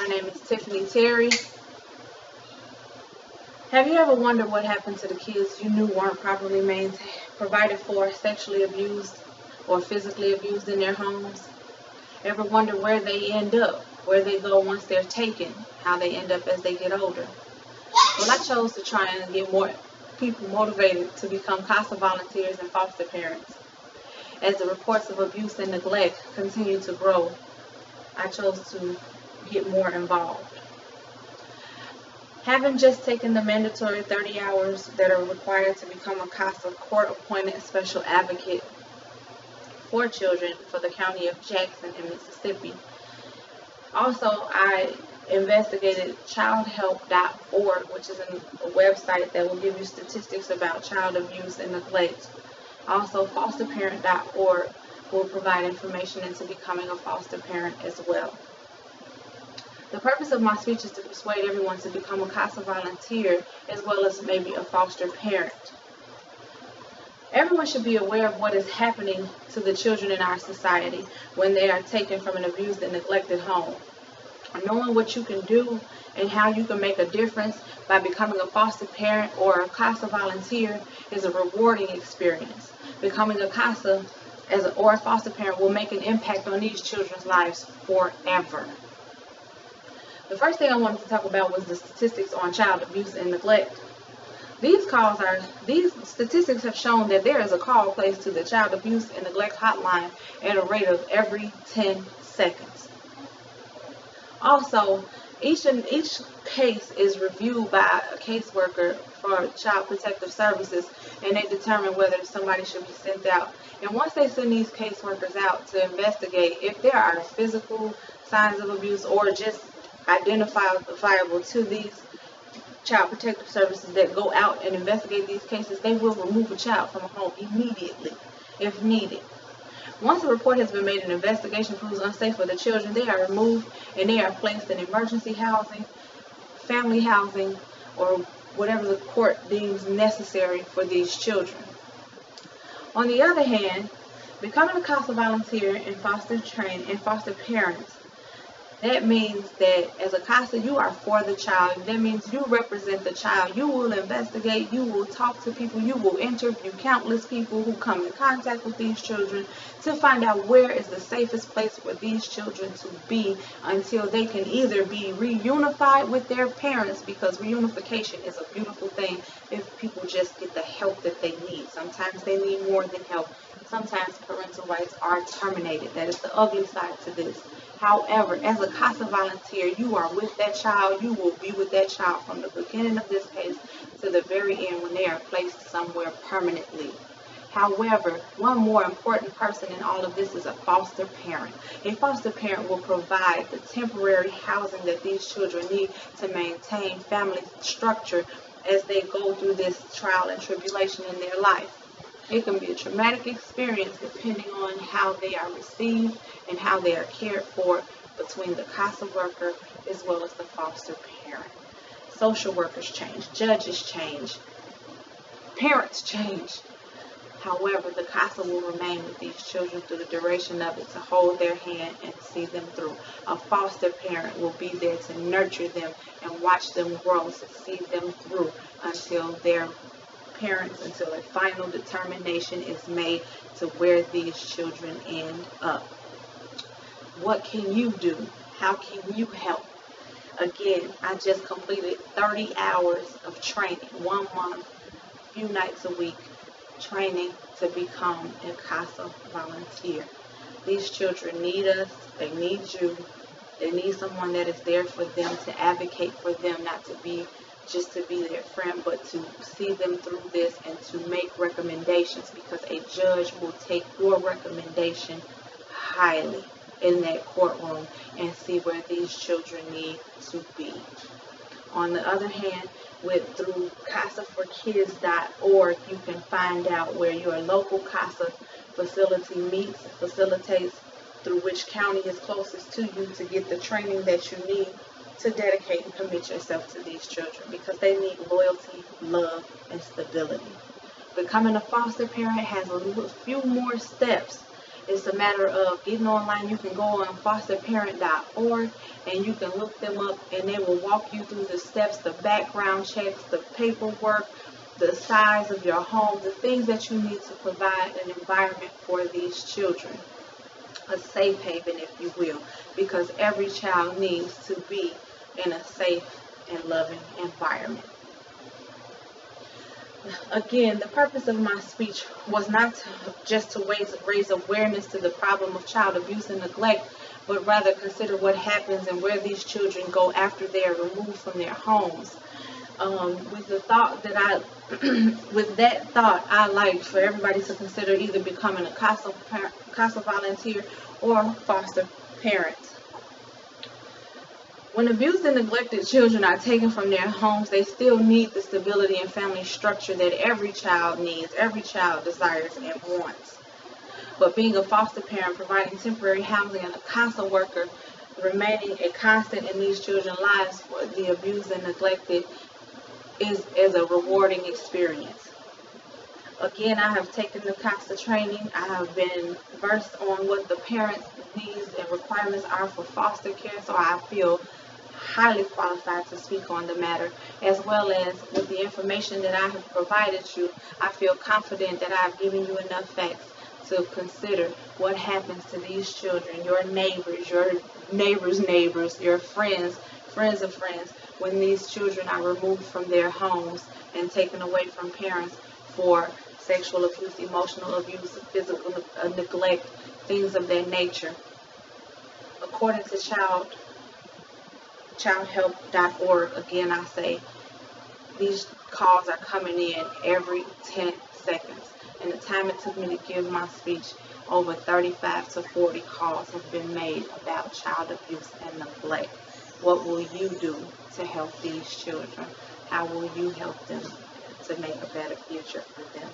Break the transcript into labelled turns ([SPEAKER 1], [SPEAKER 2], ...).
[SPEAKER 1] My name is Tiffany Terry. Have you ever wondered what happened to the kids you knew weren't properly provided for, sexually abused, or physically abused in their homes? Ever wonder where they end up, where they go once they're taken, how they end up as they get older? Well, I chose to try and get more people motivated to become CASA volunteers and foster parents. As the reports of abuse and neglect continue to grow, I chose to get more involved. Having just taken the mandatory 30 hours that are required to become a CASA court-appointed special advocate for children for the county of Jackson in Mississippi. Also, I investigated childhelp.org, which is a website that will give you statistics about child abuse and neglect. Also, fosterparent.org will provide information into becoming a foster parent as well. The purpose of my speech is to persuade everyone to become a CASA volunteer as well as maybe a foster parent. Everyone should be aware of what is happening to the children in our society when they are taken from an abused and neglected home. Knowing what you can do and how you can make a difference by becoming a foster parent or a CASA volunteer is a rewarding experience. Becoming a CASA or a foster parent will make an impact on these children's lives forever. The first thing I wanted to talk about was the statistics on child abuse and neglect. These statistics have shown that there is a call placed to the child abuse and neglect hotline at a rate of every 10 seconds. Also, each case is reviewed by a caseworker for Child Protective Services, and they determine whether somebody should be sent out. And once they send these caseworkers out to investigate if there are physical signs of abuse or just identifiable to these Child Protective Services that go out and investigate these cases, they will remove a child from a home immediately if needed. Once a report has been made and investigation proves unsafe for the children, they are removed and they are placed in emergency housing, family housing, or whatever the court deems necessary for these children. On the other hand, becoming a CASA volunteer and foster parents, that means that as a CASA, you are for the child. That means you represent the child. You will investigate. You will talk to people. You will interview countless people who come in contact with these children to find out where is the safest place for these children to be until they can either be reunified with their parents, because reunification is a beautiful thing if people just get the help that they need. Sometimes they need more than help. Sometimes parental rights are terminated. That is the ugly side to this. However, as a CASA volunteer, you are with that child. You will be with that child from the beginning of this case to the very end when they are placed somewhere permanently. However, one more important person in all of this is a foster parent. A foster parent will provide the temporary housing that these children need to maintain family structure as they go through this trial and tribulation in their life. It can be a traumatic experience depending on how they are received and how they are cared for between the CASA worker as well as the foster parent. Social workers change, judges change, parents change. However, the CASA will remain with these children through the duration of it to hold their hand and see them through. A foster parent will be there to nurture them and watch them grow, to see them through until their parents, until a final determination is made to where these children end up. What can you do? How can you help? Again, I just completed 30 hours of training, 1 month, few nights a week, training to become a CASA volunteer. These children need us. They need you. They need someone that is there for them, to advocate for them, not to be just to be their friend, but to see them through this and to make recommendations, because a judge will take your recommendation highly in that courtroom and see where these children need to be. On the other hand, through CASAforkids.org, you can find out where your local CASA facility facilitates through which county is closest to you to get the training that you need to dedicate and commit yourself to these children, because they need loyalty, love, and stability. Becoming a foster parent has a few more steps It's a matter of getting online. You can go on fosterparent.org and you can look them up, and they will walk you through the steps, the background checks, the paperwork, the size of your home, the things that you need to provide an environment for these children. A safe haven, if you will, because every child needs to be in a safe and loving environment. Again, the purpose of my speech was not just to raise awareness to the problem of child abuse and neglect, but rather consider what happens and where these children go after they are removed from their homes. With that thought, I like for everybody to consider either becoming a CASA volunteer or foster parent. When abused and neglected children are taken from their homes, they still need the stability and family structure that every child needs, every child desires and wants. But being a foster parent, providing temporary housing, and a CASA worker, remaining a constant in these children's lives for the abused and neglected is a rewarding experience. Again, I have taken the CASA training. I have been versed on what the parents' needs and requirements are for foster care, so I feel highly qualified to speak on the matter, as well as with the information that I have provided you. I feel confident that I've given you enough facts to consider what happens to these children, your neighbors, your friends of friends, when these children are removed from their homes and taken away from parents for sexual abuse, emotional abuse, physical neglect, things of that nature. According to childhelp.org, again I say, these calls are coming in every 10 seconds. And the time it took me to give my speech, over 35 to 40 calls have been made about child abuse and neglect. What will you do to help these children? How will you help them to make a better future for them?